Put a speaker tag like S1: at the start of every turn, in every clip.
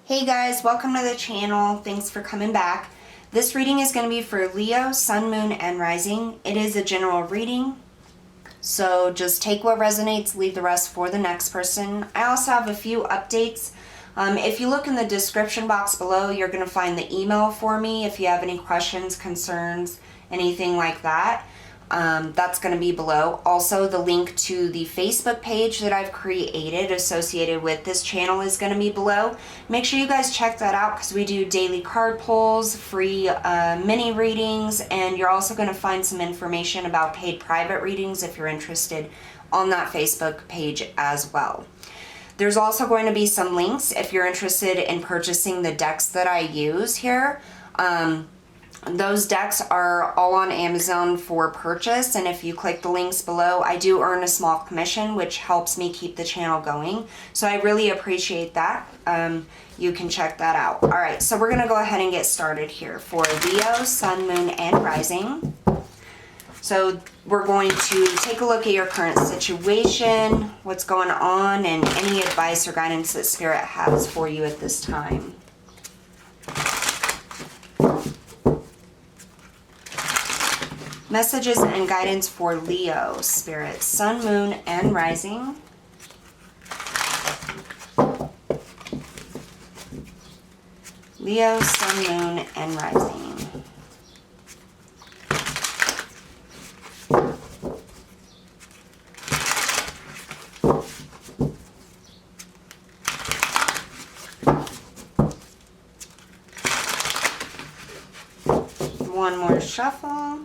S1: Hey guys, welcome to the channel. Thanks for coming back. This reading is going to be for Leo, Sun, Moon, and Rising. It is a general reading, so just take what resonates, leave the rest for the next person. I also have a few updates. If you look in the description box below, you're going to find the email for me if you have any questions, concerns, anything like that. That's going to be below. Also, the link to the Facebook page that I've created associated with this channel is going to be below. Make sure you guys check that out because we do daily card pulls, free mini readings, and you're also going to find some information about paid private readings if you're interested on that Facebook page as well. There's also going to be some links if you're interested in purchasing the decks that I use here. Those decks are all on Amazon for purchase, and if you click the links below, I do earn a small commission, which helps me keep the channel going. So I really appreciate that. You can check that out. All right, so we're going to go ahead and get started here for Leo, Sun, Moon, and Rising. So we're going to take a look at your current situation, what's going on, and any advice or guidance that Spirit has for you at this time. Messages and guidance for Leo, Spirit, Sun, Moon, and Rising. Leo, Sun, Moon, and Rising. One more shuffle.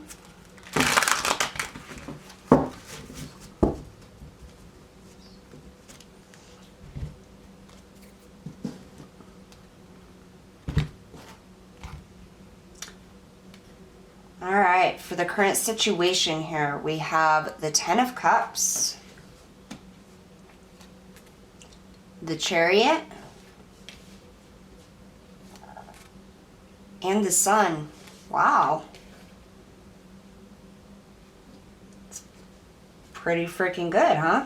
S1: All right, for the current situation here, we have the Ten of Cups, the Chariot, and the Sun. Wow. It's pretty freaking good, huh?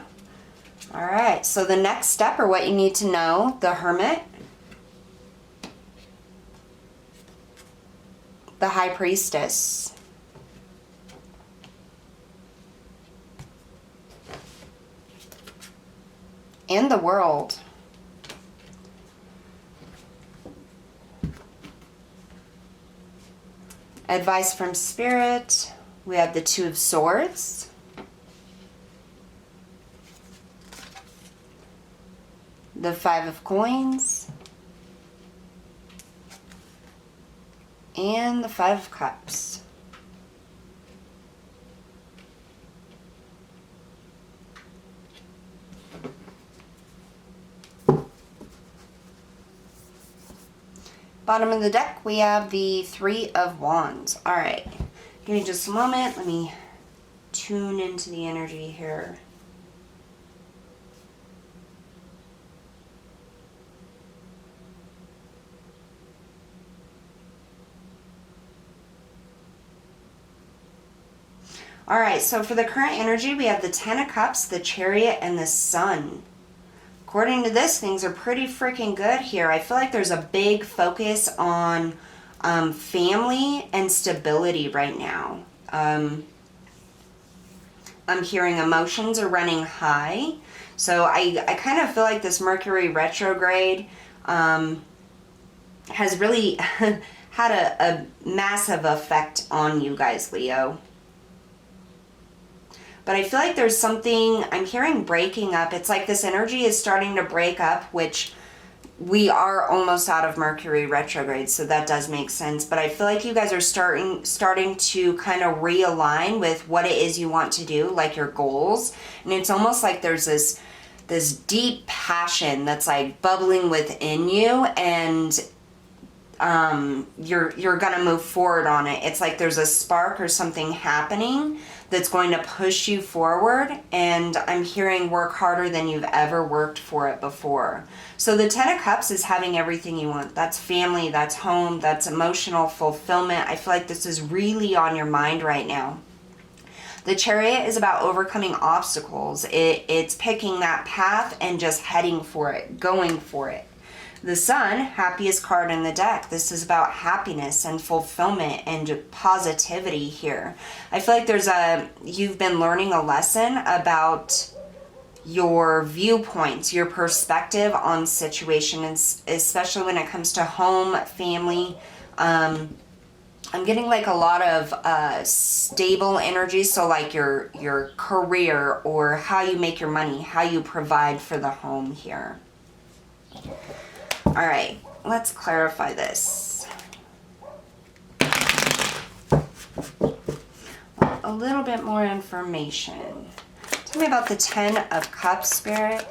S1: All right, so the next step, or what you need to know, the Hermit, the High Priestess, and the World. Advice from Spirit, we have the Two of Swords, the Five of Coins, and the Five of Cups. Bottom of the deck, we have the Three of Wands. All right, give me just a moment. Let me tune into the energy here. All right, so for the current energy, we have the Ten of Cups, the Chariot, and the Sun. According to this, things are pretty freaking good here. I feel like there's a big focus on family and stability right now. I'm hearing emotions are running high. So I kind of feel like this Mercury retrograde has really had a massive effect on you guys, Leo. But I feel like there's something, I'm hearing breaking up. It's like this energy is starting to break up, which we are almost out of Mercury retrograde, so that does make sense. But I feel like you guys are starting to kind of realign with what it is you want to do, like your goals. And it's almost like there's this deep passion that's like bubbling within you, and you're gonna move forward on it. It's like there's a spark or something happening that's going to push you forward, and I'm hearing work harder than you've ever worked for it before. So the Ten of Cups is having everything you want. That's family, that's home, that's emotional fulfillment. I feel like this is really on your mind right now. The Chariot is about overcoming obstacles. It's picking that path and just heading for it, going for it. The Sun, happiest card in the deck. This is about happiness and fulfillment and positivity here. I feel like you've been learning a lesson about your viewpoints, your perspective on situations, especially when it comes to home, family. I'm getting like a lot of stable energy, so like your career or how you make your money, how you provide for the home here. All right, let's clarify this. A little bit more information. Tell me about the 10 of Cups, Spirit.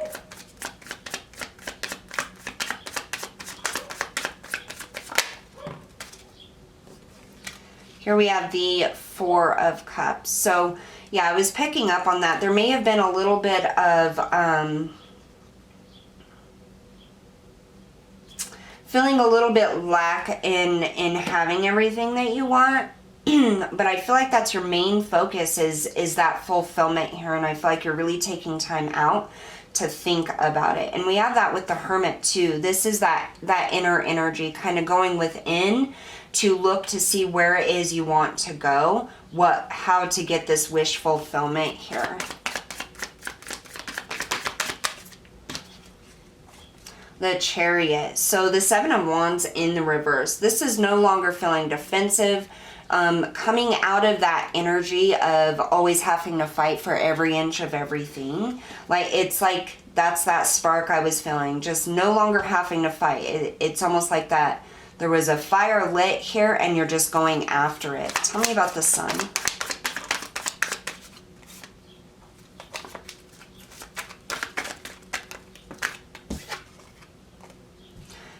S1: Here we have the 4 of Cups. So, yeah, I was picking up on that. There may have been a little bit of feeling a little bit lack in having everything that you want. But I feel like that's your main focus is that fulfillment here, and I feel like you're really taking time out to think about it. And we have that with the Hermit too. This is that inner energy, kind of going within to look to see where it is you want to go, how to get this wish fulfillment here. The Chariot. So the 7 of Wands in the reverse. This is no longer feeling defensive, coming out of that energy of always having to fight for every inch of everything. Like, it's like that's that spark I was feeling, just no longer having to fight. It's almost like that there was a fire lit here and you're just going after it. Tell me about the Sun.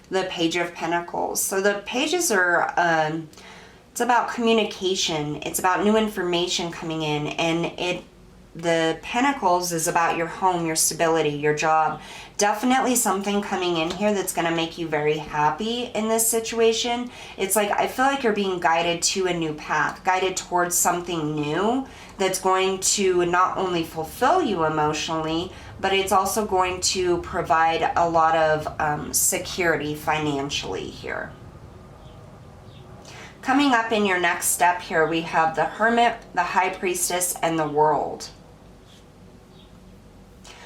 S1: The Page of Pentacles. So the pages are, it's about communication. It's about new information coming in, and the Pentacles is about your home, your stability, your job. Definitely something coming in here that's going to make you very happy in this situation. It's like, I feel like you're being guided to a new path, guided towards something new that's going to not only fulfill you emotionally, but it's also going to provide a lot of security financially here. Coming up in your next step here, we have the Hermit, the High Priestess, and the World.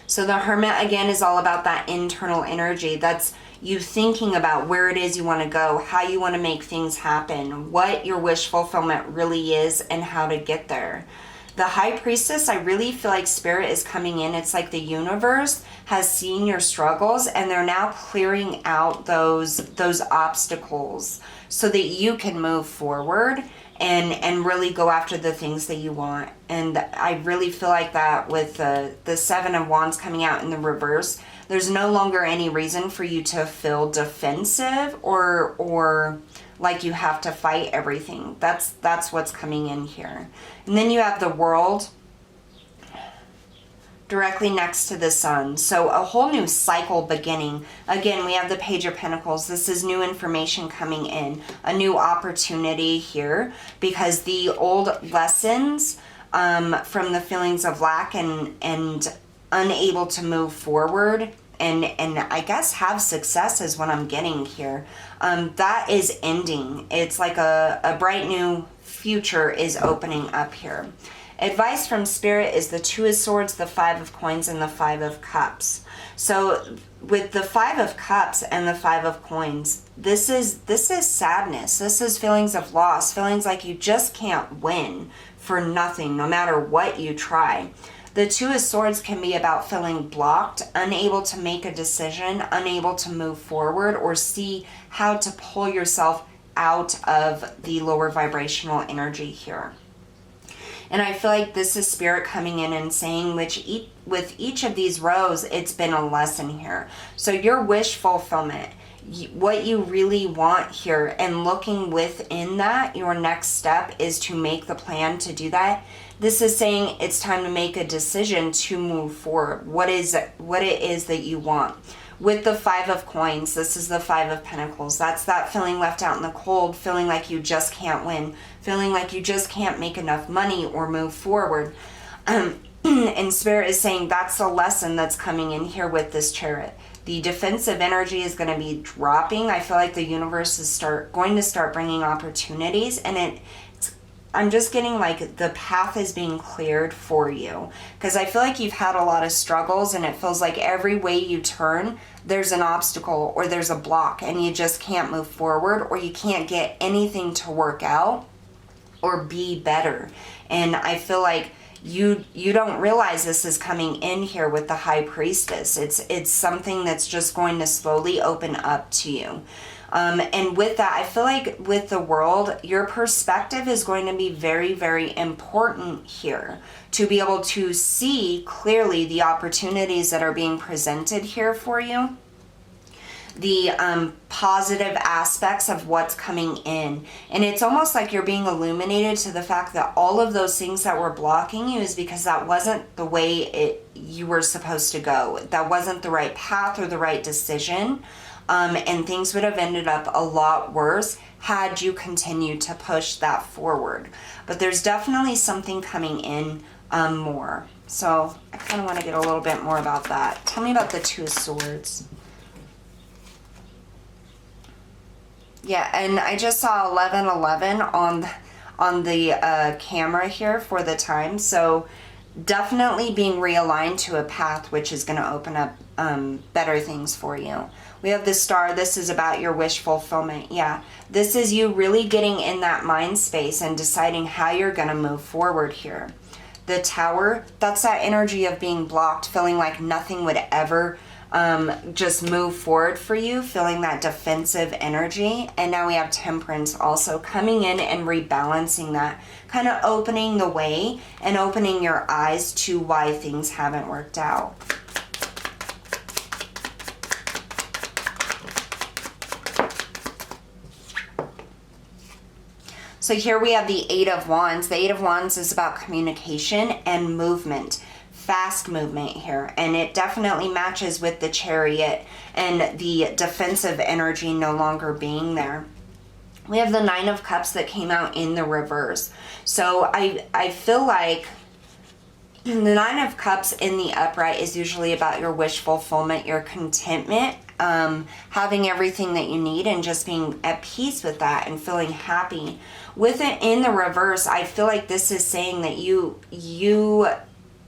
S1: So the Hermit, again, is all about that internal energy. That's you thinking about where it is you want to go, how you want to make things happen, what your wish fulfillment really is, and how to get there. The High Priestess, I really feel like Spirit is coming in. It's like the universe has seen your struggles and they're now clearing out those obstacles so that you can move forward and really go after the things that you want. And I really feel like that with the 7 of Wands coming out in the reverse, there's no longer any reason for you to feel defensive or like you have to fight everything. That's what's coming in here. And then you have the World directly next to the Sun. So a whole new cycle beginning. Again, we have the Page of Pentacles. This is new information coming in, a new opportunity here, because the old lessons from the feelings of lack and unable to move forward and I guess have success is what I'm getting here. That is ending. It's like a bright new future is opening up here. Advice from Spirit is the 2 of Swords, the 5 of Coins, and the 5 of Cups. So with the 5 of Cups and the 5 of Coins, this is sadness. This is feelings of loss, feelings like you just can't win for nothing, no matter what you try. The 2 of Swords can be about feeling blocked, unable to make a decision, unable to move forward, or see how to pull yourself out of the lower vibrational energy here. And I feel like this is Spirit coming in and saying with each of these rows, it's been a lesson here. So your wish fulfillment, what you really want here, and looking within that, your next step is to make the plan to do that. This is saying it's time to make a decision to move forward. What it is that you want. With the 5 of Coins, this is the 5 of Pentacles. That's that feeling left out in the cold, feeling like you just can't win, feeling like you just can't make enough money or move forward. And Spirit is saying that's the lesson that's coming in here with this Chariot. The defensive energy is going to be dropping. I feel like the universe is going to start bringing opportunities, and I'm just getting like the path is being cleared for you, because I feel like you've had a lot of struggles, and it feels like every way you turn, there's an obstacle or there's a block, and you just can't move forward, or you can't get anything to work out or be better. And I feel like you don't realize this is coming in here with the High Priestess. It's something that's just going to slowly open up to you. And with that, I feel like with the world, your perspective is going to be very, very important here, to be able to see clearly the opportunities that are being presented here for you, the positive aspects of what's coming in. And it's almost like you're being illuminated to the fact that all of those things that were blocking you is because that wasn't the way you were supposed to go. That wasn't the right path or the right decision. And things would have ended up a lot worse had you continued to push that forward. But there's definitely something coming in more. So I kind of want to get a little bit more about that. Tell me about the Two of Swords. Yeah, and I just saw 1111 on the camera here for the time. So definitely being realigned to a path which is going to open up better things for you. We have the Star. This is about your wish fulfillment. Yeah, this is you really getting in that mind space and deciding how you're going to move forward here. The Tower, that's that energy of being blocked, feeling like nothing would ever just move forward for you, feeling that defensive energy. And now we have Temperance also coming in and rebalancing that, kind of opening the way and opening your eyes to why things haven't worked out. So here we have the Eight of Wands. The Eight of Wands is about communication and movement. Fast movement here, and it definitely matches with the Chariot and the defensive energy no longer being there. We have the Nine of Cups that came out in the reverse. So I feel like the Nine of Cups in the upright is usually about your wish fulfillment, your contentment, having everything that you need and just being at peace with that and feeling happy. With it in the reverse, I feel like this is saying that you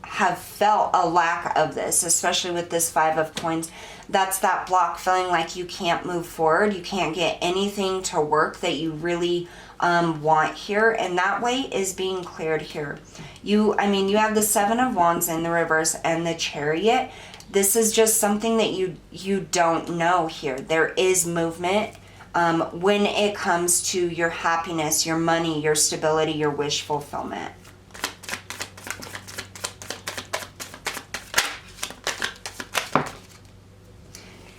S1: have felt a lack of this, especially with this Five of Coins. That's that block, feeling like you can't move forward, you can't get anything to work that you really want here, and that way is being cleared here. You have the Seven of Wands in the reverse and the Chariot. This is just something that you don't know here. There is movement when it comes to your happiness, your money, your stability, your wish fulfillment.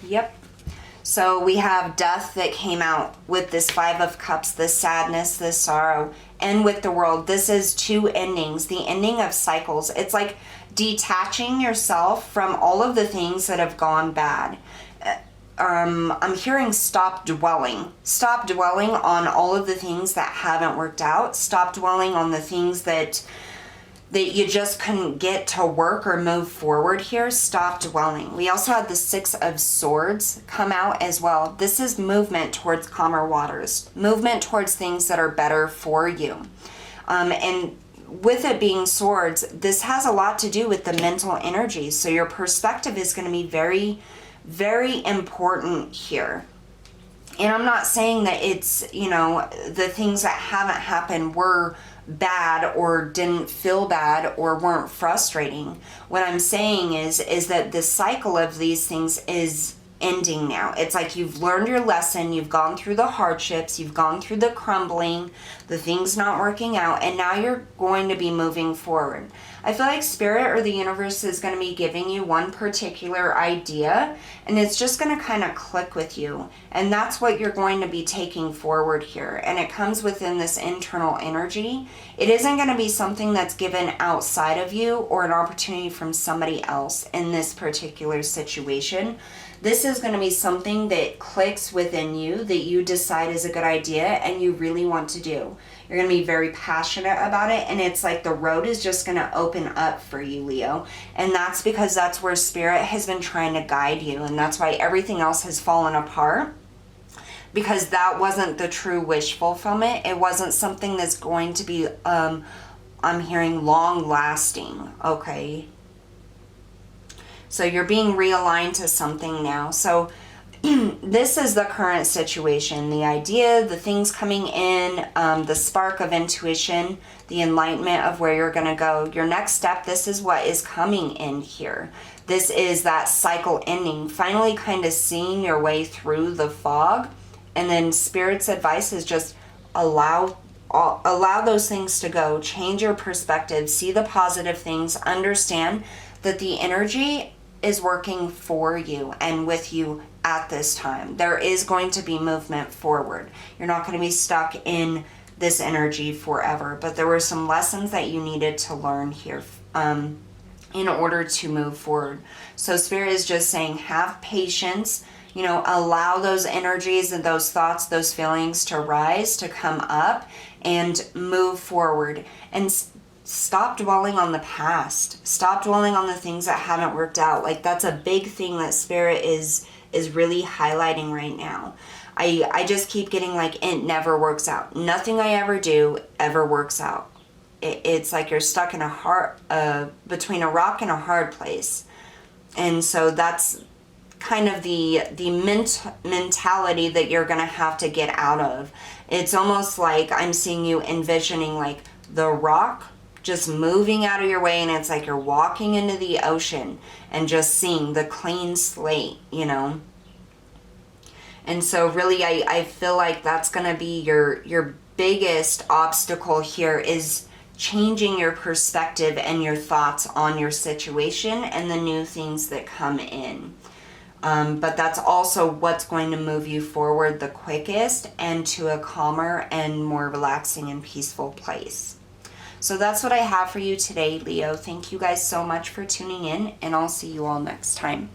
S1: Yep. So we have Death that came out with this Five of Cups, the sadness, the sorrow, and with the World. This is two endings, the ending of cycles. It's like detaching yourself from all of the things that have gone bad. I'm hearing stop dwelling. Stop dwelling on all of the things that haven't worked out. Stop dwelling on the things that you just couldn't get to work or move forward here. Stop dwelling. We also had the Six of Swords come out as well. This is movement towards calmer waters, movement towards things that are better for you. And with it being swords, this has a lot to do with the mental energy. So your perspective is going to be very, very important here. And I'm not saying that it's, the things that haven't happened were bad or didn't feel bad or weren't frustrating. What I'm saying is that the cycle of these things is ending now. It's like you've learned your lesson, you've gone through the hardships, you've gone through the crumbling, the things not working out, and now you're going to be moving forward. I feel like Spirit or the universe is going to be giving you one particular idea, and it's just going to kind of click with you. And that's what you're going to be taking forward here. And it comes within this internal energy. It isn't going to be something that's given outside of you or an opportunity from somebody else in this particular situation. This is going to be something that clicks within you, that you decide is a good idea and you really want to do. You're going to be very passionate about it, and it's like the road is just going to open up for you, Leo. And that's because that's where Spirit has been trying to guide you, and that's why everything else has fallen apart, because that wasn't the true wish fulfillment. It wasn't something that's going to be, I'm hearing, long lasting, okay? So you're being realigned to something now. So this is the current situation, the idea, the things coming in, the spark of intuition, the enlightenment of where you're going to go. Your next step, this is what is coming in here. This is that cycle ending, finally kind of seeing your way through the fog. And then Spirit's advice is just allow those things to go, change your perspective, see the positive things, understand that the energy is working for you and with you at this time. There is going to be movement forward. You're not going to be stuck in this energy forever, but there were some lessons that you needed to learn here in order to move forward. So Spirit is just saying, have patience, allow those energies and those thoughts, those feelings to rise, to come up, and move forward. And stop dwelling on the past. Stop dwelling on the things that haven't worked out. Like, that's a big thing that Spirit is really highlighting right now. I just keep getting like, it never works out. Nothing I ever do ever works out. It's like you're stuck in between a rock and a hard place. And so that's kind of the mentality that you're going to have to get out of. It's almost like I'm seeing you envisioning like the rock just moving out of your way, and it's like you're walking into the ocean and just seeing the clean slate, And so really I feel like that's going to be your biggest obstacle here, is changing your perspective and your thoughts on your situation and the new things that come in. But that's also what's going to move you forward the quickest and to a calmer and more relaxing and peaceful place. So that's what I have for you today, Leo. Thank you guys so much for tuning in, and I'll see you all next time.